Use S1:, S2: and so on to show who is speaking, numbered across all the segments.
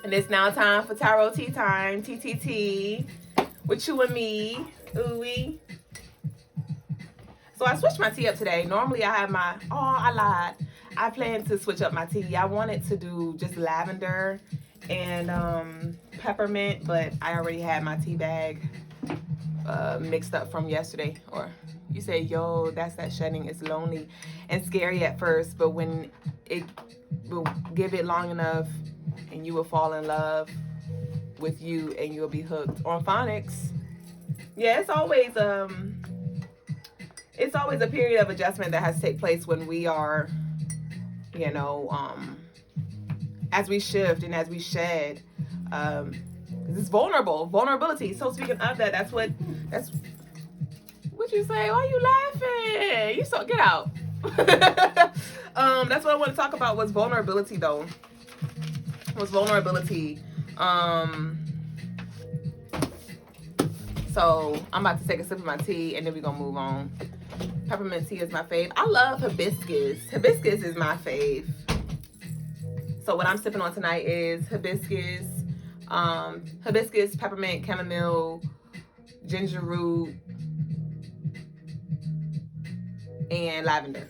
S1: And it's now time for tarot tea time, TTT, with you and me, ooey. So I switched my tea up today. Normally I have my, I lied. I planned to switch up my tea. I wanted to do just lavender and peppermint, but I already had my tea bag mixed up from yesterday. Or you say, yo, that's that shedding. It's lonely and scary at first, but when it will give it long enough, and you will fall in love with you and you'll be hooked on phonics. Yeah, it's always a period of adjustment that has to take place when we are, as we shift and as we shed. It's vulnerability. So speaking of that, that's what you say. Why are you laughing? Get out. That's what I want to talk about was vulnerability though. So I'm about to take a sip of my tea and then we're gonna move on. Peppermint tea is my fave. I love hibiscus. Hibiscus is my fave. So what I'm sipping on tonight is hibiscus, peppermint, chamomile, ginger root, and lavender.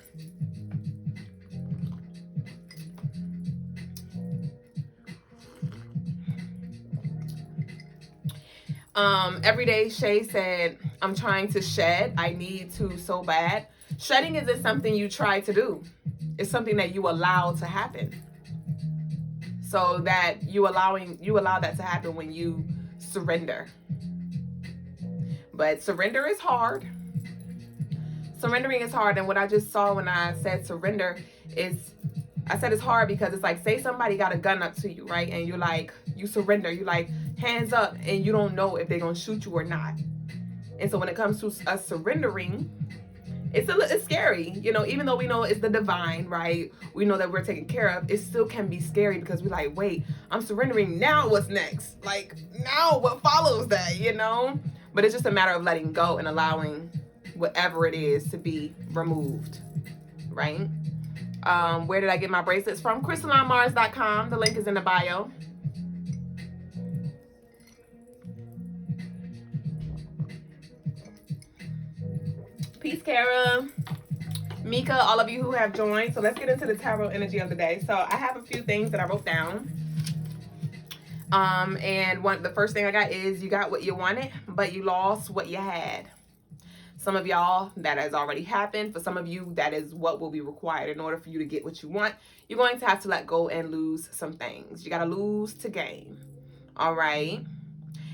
S1: Everyday Shay said, I'm trying to shed. I need to so bad. Shedding isn't something you try to do. It's something that you allow to happen. So that you allow that to happen when you surrender. But surrender is hard. Surrendering is hard. And what I just saw when I said surrender is, I said it's hard because it's like, say somebody got a gun up to you, right? And you're like, you surrender. You like, hands up, and you don't know if they're going to shoot you or not. And so when it comes to us surrendering, it's scary. Even though we know it's the divine, right? We know that we're taken care of. It still can be scary because we're like, wait, I'm surrendering. Now what's next? Like, now what follows that, But it's just a matter of letting go and allowing whatever it is to be removed, right? Where did I get my bracelets from? CrystalineMars.com. The link is in the bio. Peace, Kara, Mika, all of you who have joined. So let's get into the tarot energy of the day. So I have a few things that I wrote down. And the first thing I got is you got what you wanted, but you lost what you had. Some of y'all, that has already happened. For some of you, that is what will be required in order for you to get what you want. You're going to have to let go and lose some things. You got to lose to gain. All right.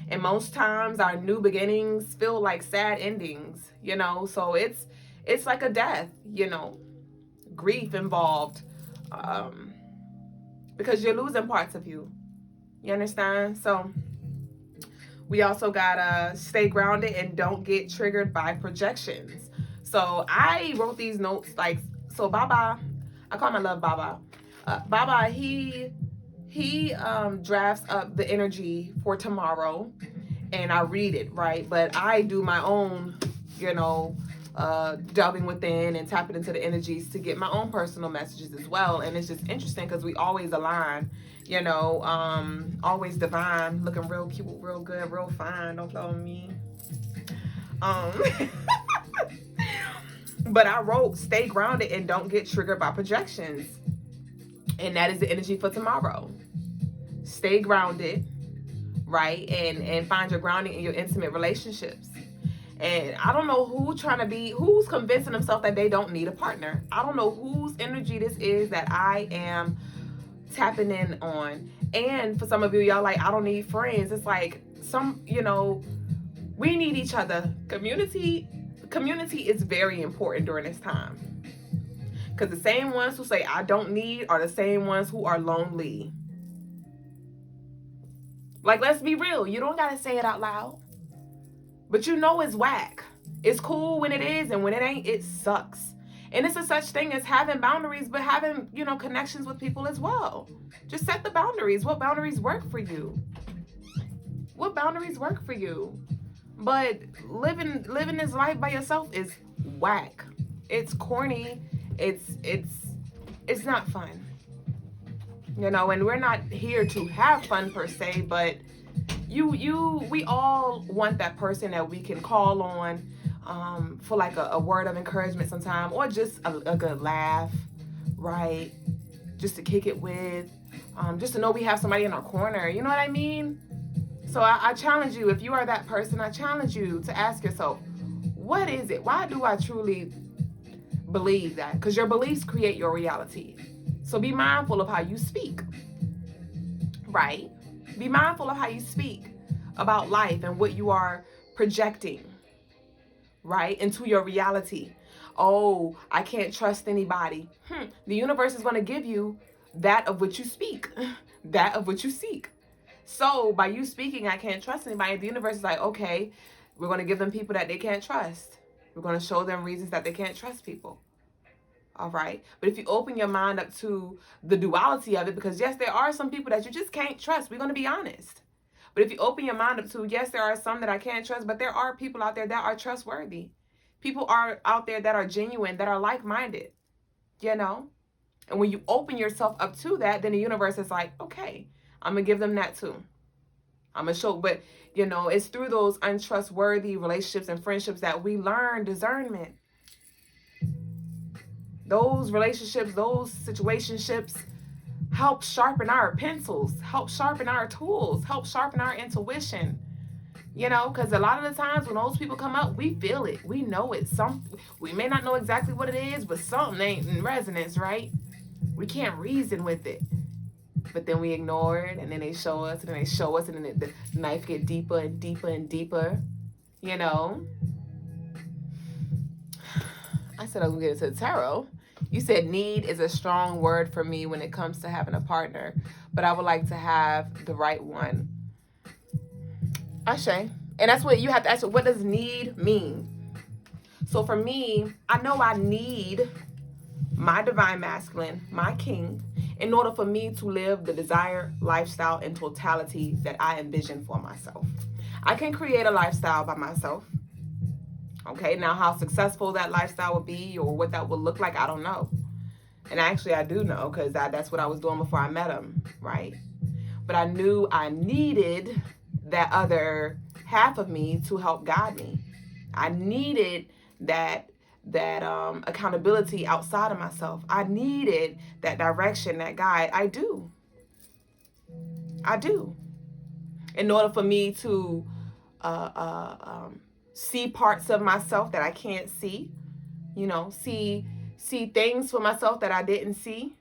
S1: And most times our new beginnings feel like sad endings, so it's like a death, grief involved, because you're losing parts of you. You understand? So we also gotta stay grounded and don't get triggered by projections. So I wrote these notes Baba, I call my love Baba. Baba, he drafts up the energy for tomorrow and I read it, right? But I do my own, delving within and tapping into the energies to get my own personal messages as well. And it's just interesting because we always align, always divine, looking real cute, real good, real fine. Don't play with me. But I wrote, stay grounded and don't get triggered by projections. And that is the energy for tomorrow. Stay grounded, right? And find your grounding in your intimate relationships. And I don't know who's convincing themselves that they don't need a partner. I don't know whose energy this is that I am tapping in on. And for some of you, y'all like, I don't need friends. It's like we need each other. Community is very important during this time. Because the same ones who say I don't need are the same ones who are lonely. Like, let's be real. You don't got to say it out loud. But it's whack. It's cool when it is, and when it ain't, it sucks. And it's a such thing as having boundaries, but having, connections with people as well. Just set the boundaries. What boundaries work for you? What boundaries work for you? But living this life by yourself is whack. It's corny. It's not fun. You know, and we're not here to have fun per se, but we all want that person that we can call on for like a word of encouragement sometime, or just a good laugh, right? Just to kick it with, just to know we have somebody in our corner. You know what I mean? So I challenge you, if you are that person, I challenge you to ask yourself, what is it? Why do I truly believe that? Because your beliefs create your reality. So be mindful of how you speak, right? Be mindful of how you speak about life and what you are projecting, right, into your reality. Oh, I can't trust anybody. The universe is going to give you that of which you speak, that of which you seek. So by you speaking, I can't trust anybody, the universe is like, okay, we're going to give them people that they can't trust. We're going to show them reasons that they can't trust people. All right. But if you open your mind up to the duality of it, because yes, there are some people that you just can't trust. We're going to be honest. But if you open your mind up to, yes, there are some that I can't trust, but there are people out there that are trustworthy. People are out there that are genuine, that are like-minded, you know? And when you open yourself up to that, then the universe is like, okay, I'm going to give them that too. I'm going to show, but you know, it's through those untrustworthy relationships and friendships that we learn discernment. Those relationships, those situationships help sharpen our pencils, help sharpen our tools, help sharpen our intuition. You know, because a lot of the times when those people come up, we feel it. We know it. We may not know exactly what it is, but something ain't in resonance, right? We can't reason with it. But then we ignore it, and then they show us, and then they show us, and then the knife get deeper and deeper and deeper, you know? I said I was going to get into the tarot. You said need is a strong word for me when it comes to having a partner, but I would like to have the right one. Ashe. And that's what you have to ask, what does need mean? So for me, I know I need my divine masculine, my king, in order for me to live the desired lifestyle in totality that I envision for myself. I can create a lifestyle by myself. Okay, now how successful that lifestyle would be or what that would look like, I don't know. And actually I do know, because that's what I was doing before I met him, right? But I knew I needed that other half of me to help guide me. I needed that accountability outside of myself. I needed that direction, that guide. I do. In order for me to see parts of myself that I can't see, you know, see things for myself that I didn't see.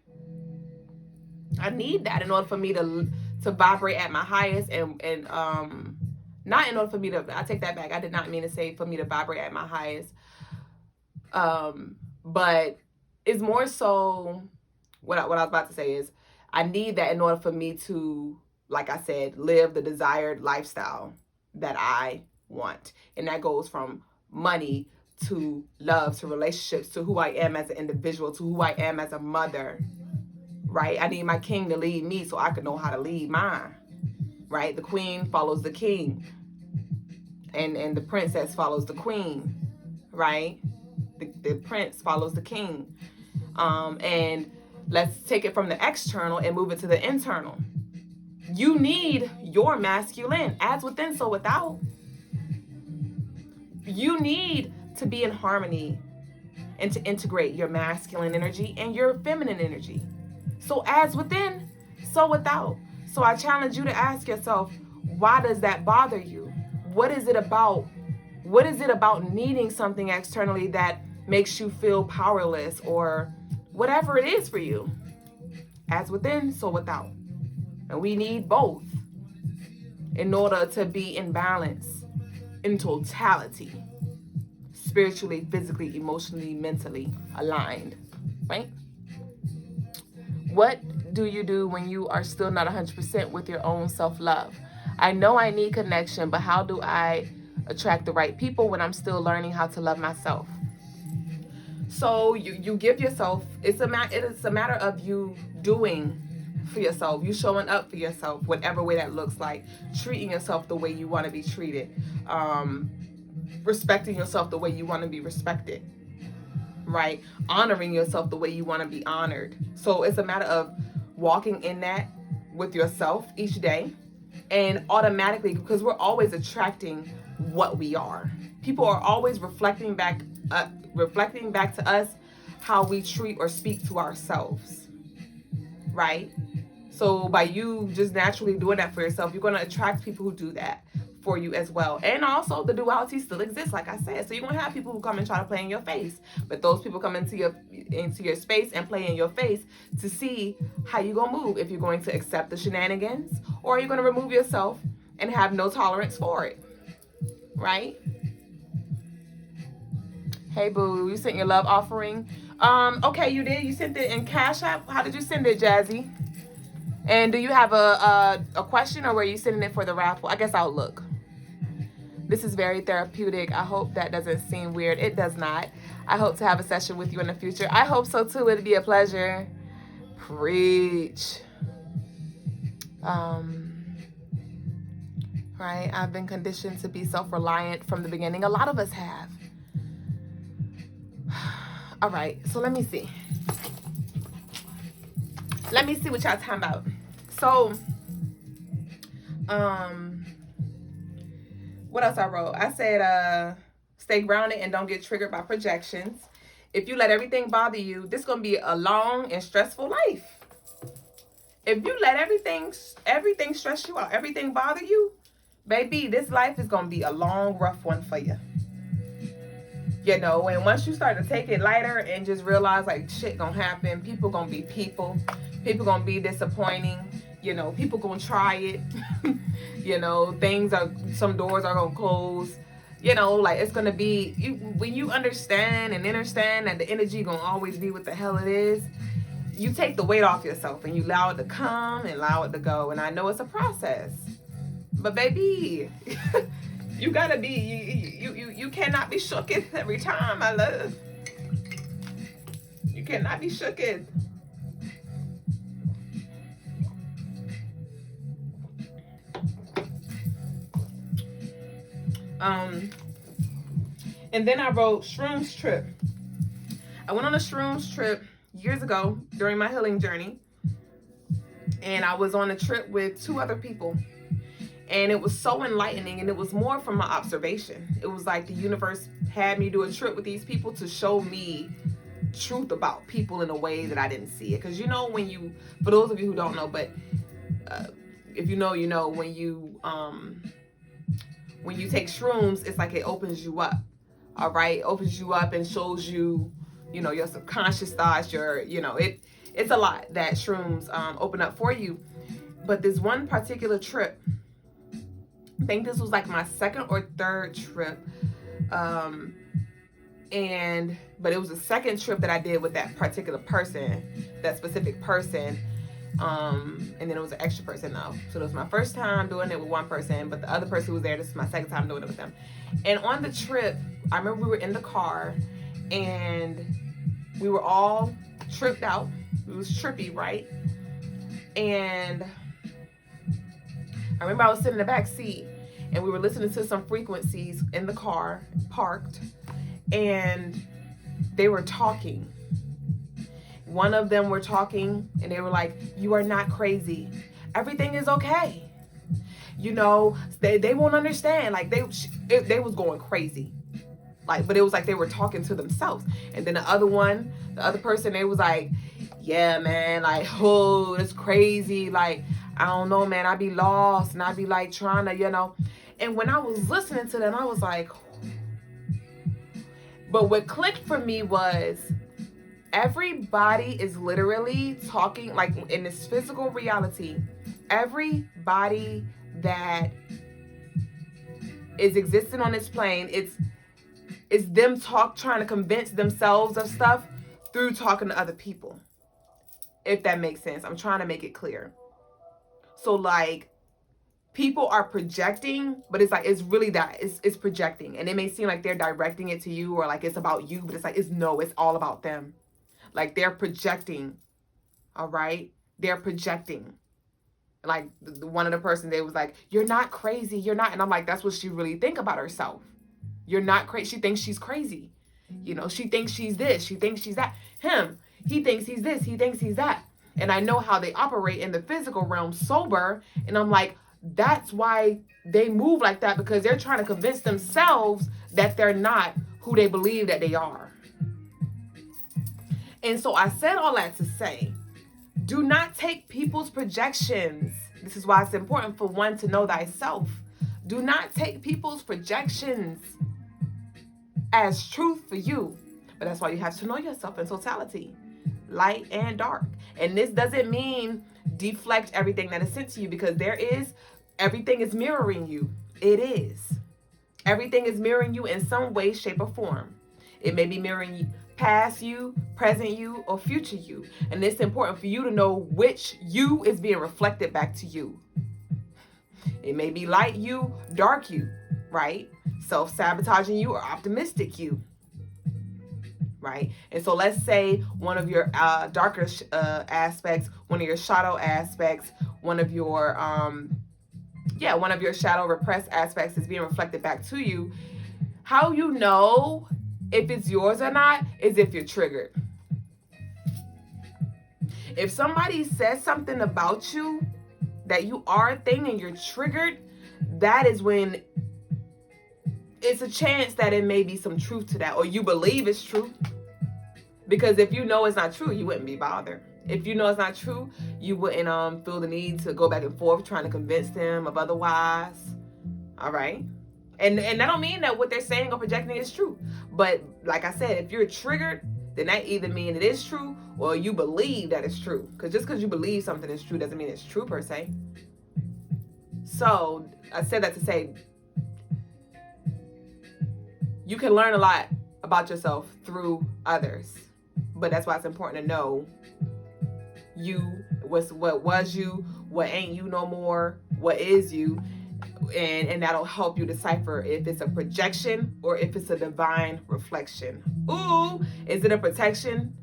S1: I need that in order for me to vibrate at my highest, and not in order for me to, I take that back. I did not mean to say for me to vibrate at my highest. But it's more so what I was about to say is I need that in order for me to, like I said, live the desired lifestyle that I want. And that goes from money to love, to relationships, to who I am as an individual, to who I am as a mother, right? I need my king to lead me so I can know how to lead mine, right? The queen follows the king, and the princess follows the queen, right? The prince follows the king. And let's take it from the external and move it to the internal. You need your masculine, as within, so without. You need to be in harmony and to integrate your masculine energy and your feminine energy. So as within, so without. So I challenge you to ask yourself, why does that bother you? What is it about? What is it about needing something externally that makes you feel powerless, or whatever it is for you? As within, so without. And we need both in order to be in balance, in totality, spiritually, physically, emotionally, mentally aligned, right? What do you do when you are still not 100% with your own self-love? I know I need connection, but how do I attract the right people when I'm still learning how to love myself? So you give yourself, it is a matter of you doing for yourself, you showing up for yourself, whatever way that looks like, treating yourself the way you want to be treated, respecting yourself the way you want to be respected, right? Honoring yourself the way you want to be honored. So it's a matter of walking in that with yourself each day. And automatically, because we're always attracting what we are. People are always reflecting back to us how we treat or speak to ourselves, right? So by you just naturally doing that for yourself, you're going to attract people who do that for you as well. And also the duality still exists, like I said. So you're going to have people who come and try to play in your face. But those people come into your space and play in your face to see how you're going to move. If you're going to accept the shenanigans, or are you going to remove yourself and have no tolerance for it, right? Hey boo, you sent your love offering. Okay, you did. You sent it in Cash App. How did you send it, Jazzy? And do you have a question, or were you sending it for the raffle? I guess I'll look. This is very therapeutic. I hope that doesn't seem weird. It does not. I hope to have a session with you in the future. I hope so too. It'd be a pleasure. Preach. Right? I've been conditioned to be self-reliant from the beginning. A lot of us have. All right. So let me see. Let me see what y'all talking about. So, what else I wrote? I said, stay grounded and don't get triggered by projections. If you let everything bother you, this is going to be a long and stressful life. If you let everything stress you out, everything bother you, baby, this life is going to be a long, rough one for you. You know, and once you start to take it lighter and just realize like shit gonna happen, people gonna be people gonna be disappointing, you know, people gonna try it, you know, some doors are gonna close, you know, like it's gonna be, when you understand that the energy gonna always be what the hell it is, you take the weight off yourself and you allow it to come and allow it to go. And I know it's a process, but baby, you gotta be, you cannot be shooketh every time, my love. You cannot be shooketh. And then I wrote shrooms trip. I went on a shrooms trip years ago during my healing journey. And I was on a trip with 2 other people. And it was so enlightening, and it was more from my observation. It was like the universe had me do a trip with these people to show me truth about people in a way that I didn't see it. Because you know, for those of you who don't know, but if you know, you know, when you take shrooms, it's like it opens you up. All right, it opens you up and shows you, you know, your subconscious thoughts. It's a lot that shrooms open up for you. But this one particular trip, I think this was like my 2nd or 3rd trip, but it was the 2nd trip that I did with that particular person, that specific person, and then it was an extra person though. So it was my first time doing it with one person, but the other person who was there, this is my 2nd time doing it with them. And on the trip, I remember we were in the car, and we were all tripped out. It was trippy, right? And I remember I was sitting in the back seat, and we were listening to some frequencies in the car, parked, and they were talking. One of them were talking, and they were like, "You are not crazy. Everything is okay." You know, they won't understand. Like they was going crazy. Like, but it was like they were talking to themselves. And then the other person, they was like, "Yeah, man, like, oh, it's crazy. Like, I don't know, man. I be lost, and I be like trying to, you know." And when I was listening to them, I was like, but what clicked for me was everybody is literally talking, like in this physical reality, everybody that is existing on this plane, it's them trying to convince themselves of stuff through talking to other people. If that makes sense. I'm trying to make it clear. So like, people are projecting, but it's like, it's really that it's projecting, and it may seem like they're directing it to you, or like it's about you, but it's like, it's all about them. Like, they're projecting. All right, they're projecting. Like one of the person, they was like, "You're not crazy, you're not." And I'm like, that's what she really think about herself. You're not crazy. She thinks she's crazy. You know, she thinks she's this, she thinks she's that. He thinks he's this, he thinks he's that. And I know how they operate in the physical realm sober. And I'm like, that's why they move like that, because they're trying to convince themselves that they're not who they believe that they are. And so I said all that to say, do not take people's projections. This is why it's important for one to know thyself. Do not take people's projections as truth for you. But that's why you have to know yourself in totality, light and dark. And this doesn't mean deflect everything that is sent to you, because everything is mirroring you. It is. Everything is mirroring you in some way, shape, or form. It may be mirroring you, past you, present you, or future you. And it's important for you to know which you is being reflected back to you. It may be light you, dark you, right? Self-sabotaging you or optimistic you, right? And so let's say one of your darker aspects, one of your shadow aspects, one of your shadow repressed aspects is being reflected back to you. How you know if it's yours or not is if you're triggered. If somebody says something about you that you are a thing and you're triggered, that is when it's a chance that it may be some truth to that, or you believe it's true. Because if you know it's not true, you wouldn't be bothered. If you know it's not true, you wouldn't feel the need to go back and forth trying to convince them of otherwise. All right? And that don't mean that what they're saying or projecting is true. But like I said, if you're triggered, then that either means it is true or you believe that it's true. Because just because you believe something is true doesn't mean it's true per se. So I said that to say, you can learn a lot about yourself through others. But that's why it's important to know you, what was you, what ain't you no more, what is you. And that'll help you decipher if it's a projection or if it's a divine reflection. Ooh, is it a protection?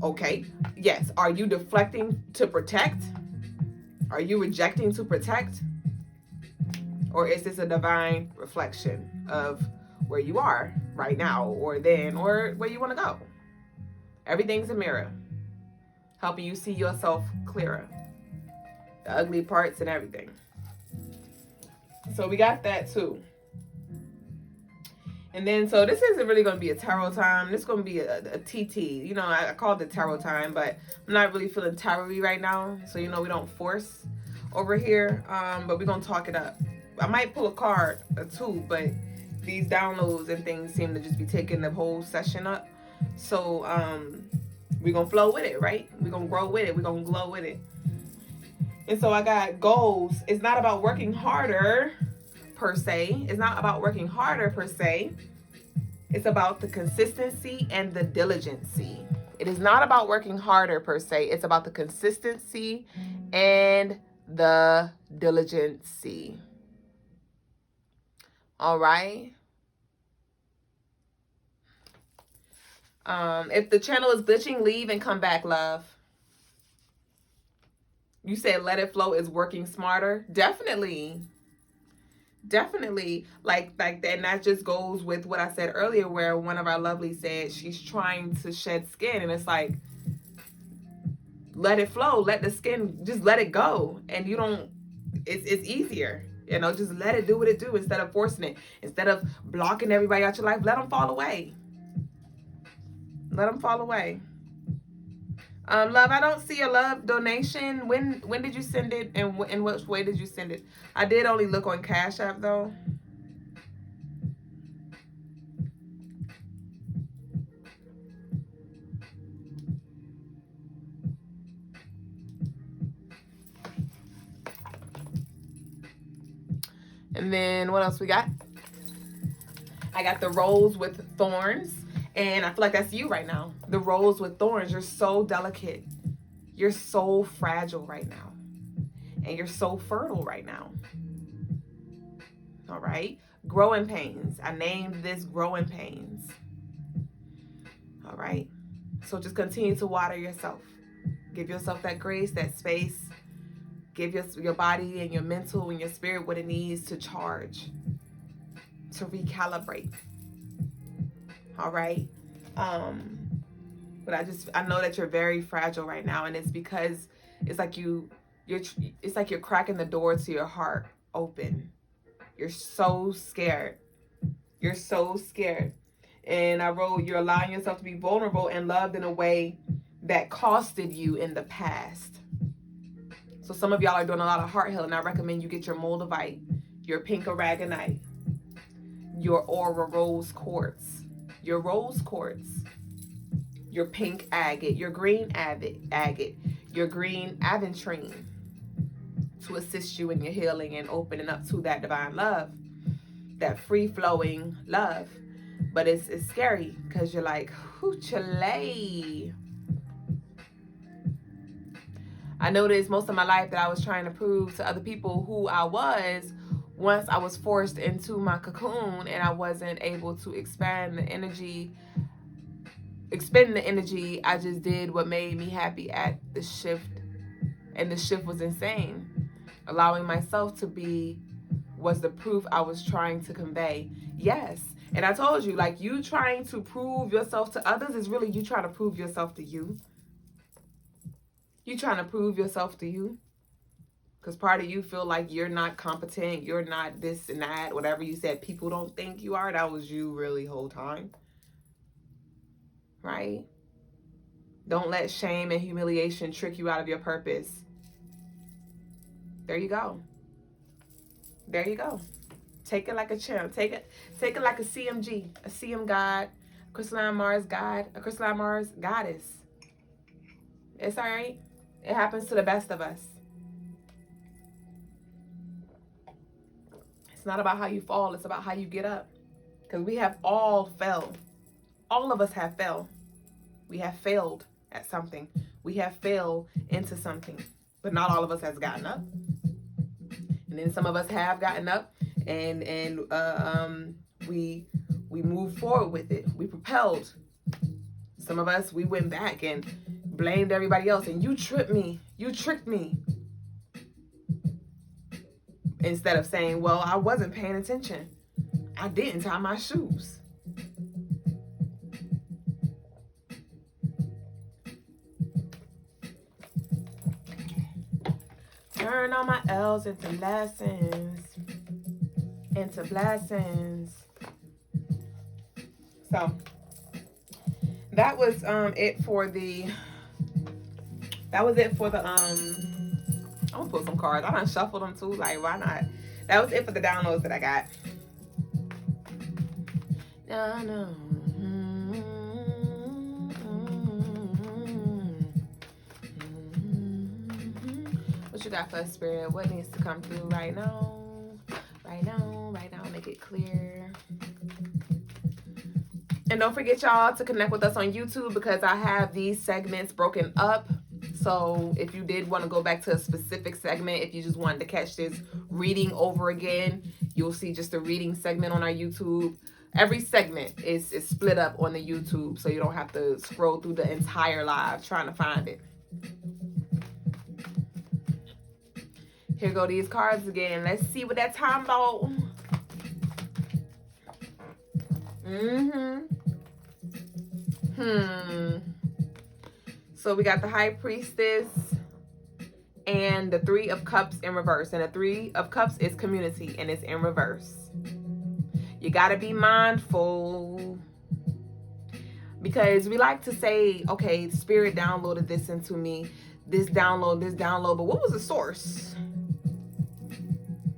S1: Okay. Yes. Are you deflecting to protect? Are you rejecting to protect? Or is this a divine reflection of where you are right now or then or where you want to go? Everything's a mirror, helping you see yourself clearer, the ugly parts and everything. So we got that too. And then, so this isn't really going to be a tarot time. This is going to be a TT. You know, I called it tarot time, but I'm not really feeling tarot-y right now. So, you know, we don't force over here. But we're going to talk it up. I might pull a card or two, but these downloads and things seem to just be taking the whole session up. So, we're going to flow with it, right? We're going to grow with it. We're going to glow with it. And so I got goals. It's not about working harder per se. It's not about working harder per se. It's about the consistency and the diligency. It is not about working harder per se. It's about the consistency and the diligency. All right. If the channel is glitching, leave and come back, love. You said let it flow is working smarter. Definitely. Like that. And that just goes with what I said earlier, where one of our lovelies said she's trying to shed skin. And it's like, let it flow. Let the skin, just let it go. And you don't, it's easier. You know, just let it do what it do instead of forcing it. Instead of blocking everybody out your life, let them fall away. Let them fall away. Love, I don't see a love donation. When did you send it, and in which way did you send it? I did only look on Cash App though. And then what else we got? I got the rose with thorns. And I feel like that's you right now. The rose with thorns. You're so delicate. You're so fragile right now. And you're so fertile right now. All right. Growing pains. I named this growing pains. All right. So just continue to water yourself. Give yourself that grace, that space. Give your body and your mental and your spirit what it needs to charge. To recalibrate. All right. But I know that you're very fragile right now, and it's because it's like it's like you're cracking the door to your heart open. You're so scared. You're so scared. And I wrote, you're allowing yourself to be vulnerable and loved in a way that costed you in the past. So some of y'all are doing a lot of heart healing. I recommend you get your moldavite, your pink aragonite, your aura rose quartz, your rose quartz, your pink agate, your green agate, your green aventurine, to assist you in your healing and opening up to that divine love, that free-flowing love. But it's scary because you're like, hoochale. I noticed most of my life that I was trying to prove to other people who I was once I was forced into my cocoon, and I wasn't able to expend the energy. I just did what made me happy at the shift, and the shift was insane. Allowing myself to be was the proof I was trying to convey. Yes. And I told you, like, you trying to prove yourself to others is really you trying to prove yourself to you. You trying to prove yourself to you. Because part of you feel like you're not competent, you're not this and that, whatever you said people don't think you are. That was you really whole time. Right? Don't let shame and humiliation trick you out of your purpose. There you go. There you go. Take it like a champ. Take it like a CMG, a CM God, Crystaline Mars God, a Crystaline Mars goddess. It's all right. It happens to the best of us. It's not about how you fall. It's about how you get up. Because we have all fell. All of us have fell. We have failed at something. We have failed into something. But not all of us has gotten up. And then some of us have gotten up. And we moved forward with it. We propelled. Some of us, we went back and blamed everybody else. And you tripped me. You tricked me. Instead of saying, well, I wasn't paying attention. I didn't tie my shoes. Turn all my L's into lessons. Into blessings. So that was it for the I'm gonna put some cards. I done shuffled them too, like why not? That was it for the downloads that I got. No. What you got for us, Spirit? What needs to come through right now? Right now. Make it clear. And don't forget, y'all, to connect with us on YouTube, because I have these segments broken up. So if you did want to go back to a specific segment, if you just wanted to catch this reading over again, you'll see just a reading segment on our YouTube. Every segment is split up on the YouTube, so you don't have to scroll through the entire live trying to find it. Here go these cards again. Let's see what that time about. So we got the High Priestess and the Three of Cups in reverse. And the Three of Cups is community, and it's in reverse. You got to be mindful, because we like to say, okay, Spirit downloaded this into me, this download, but what was the source?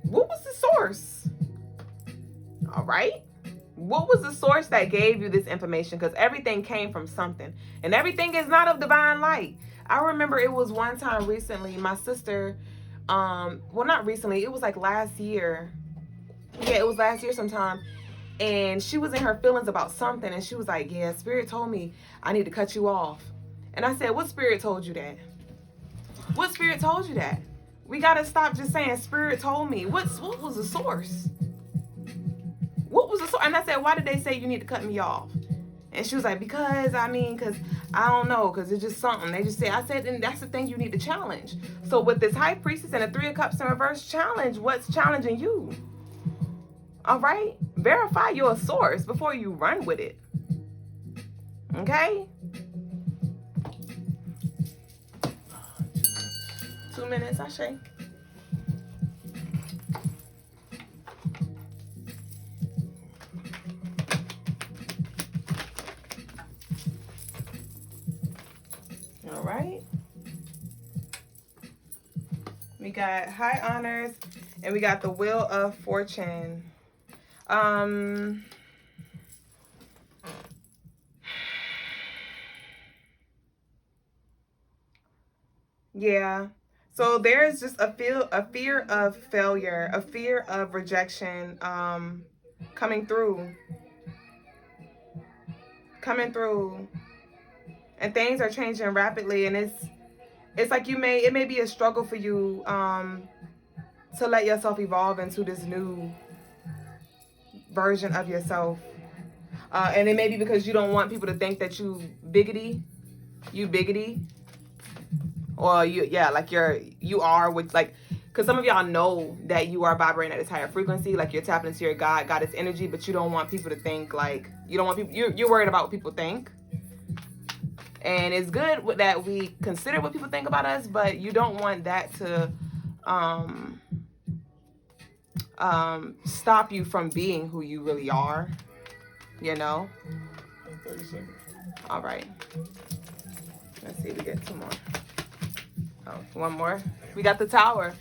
S1: What was the source? All right. What was the source that gave you this information? Because everything came from something. And everything is not of divine light. I remember it was one time recently, my sister, well, not recently, it was like last year. Yeah, it was last year sometime. And she was in her feelings about something. And she was like, yeah, Spirit told me I need to cut you off. And I said, what Spirit told you that? What Spirit told you that? We got to stop just saying Spirit told me. What was the source? What was the source? And I said, why did they say you need to cut me off? And she was like, because I don't know, because it's just something. They just say, I said, and that's the thing you need to challenge. So with this High Priestess and the Three of Cups in reverse, challenge what's challenging you. All right? Verify your source before you run with it. Okay? 2 minutes. I shake. All right. We got high honors, and we got the Wheel of Fortune. Yeah. So there's just a fear of failure, a fear of rejection, coming through, and things are changing rapidly, and it's like it may be a struggle for you, to let yourself evolve into this new version of yourself, and it may be because you don't want people to think that you biggity, or you are with, like, because some of y'all know that you are vibrating at this higher frequency, like you're tapping into your goddess energy, but you don't want people to think, like, you don't want people, you're worried about what people think. And it's good that we consider what people think about us, but you don't want that to stop you from being who you really are, you know?
S2: 30 seconds.
S1: All right. Let's see if we get 2 more. Oh, 1 more. We got the Tower.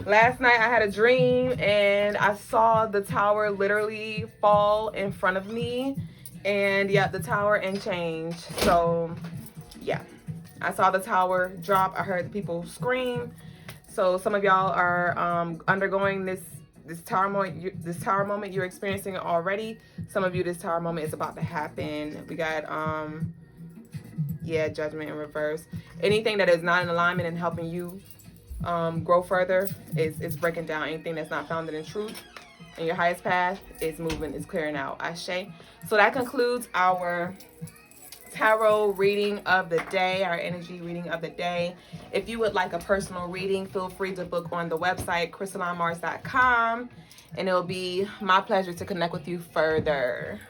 S1: Last night I had a dream and I saw the Tower literally fall in front of me. And yeah, the Tower and change. So yeah, I saw the Tower drop. I heard the people scream. So some of y'all are undergoing this tower moment. You're experiencing it already. Some of you, this tower moment is about to happen. We got yeah, Judgment in reverse. Anything that is not in alignment and helping you grow further is breaking down. Anything that's not founded in truth and your highest path is moving, is clearing out. Ashe. So that concludes our tarot reading of the day, our energy reading of the day. If you would like a personal reading, feel free to book on the website crystalinemars.com, and it'll be my pleasure to connect with you further.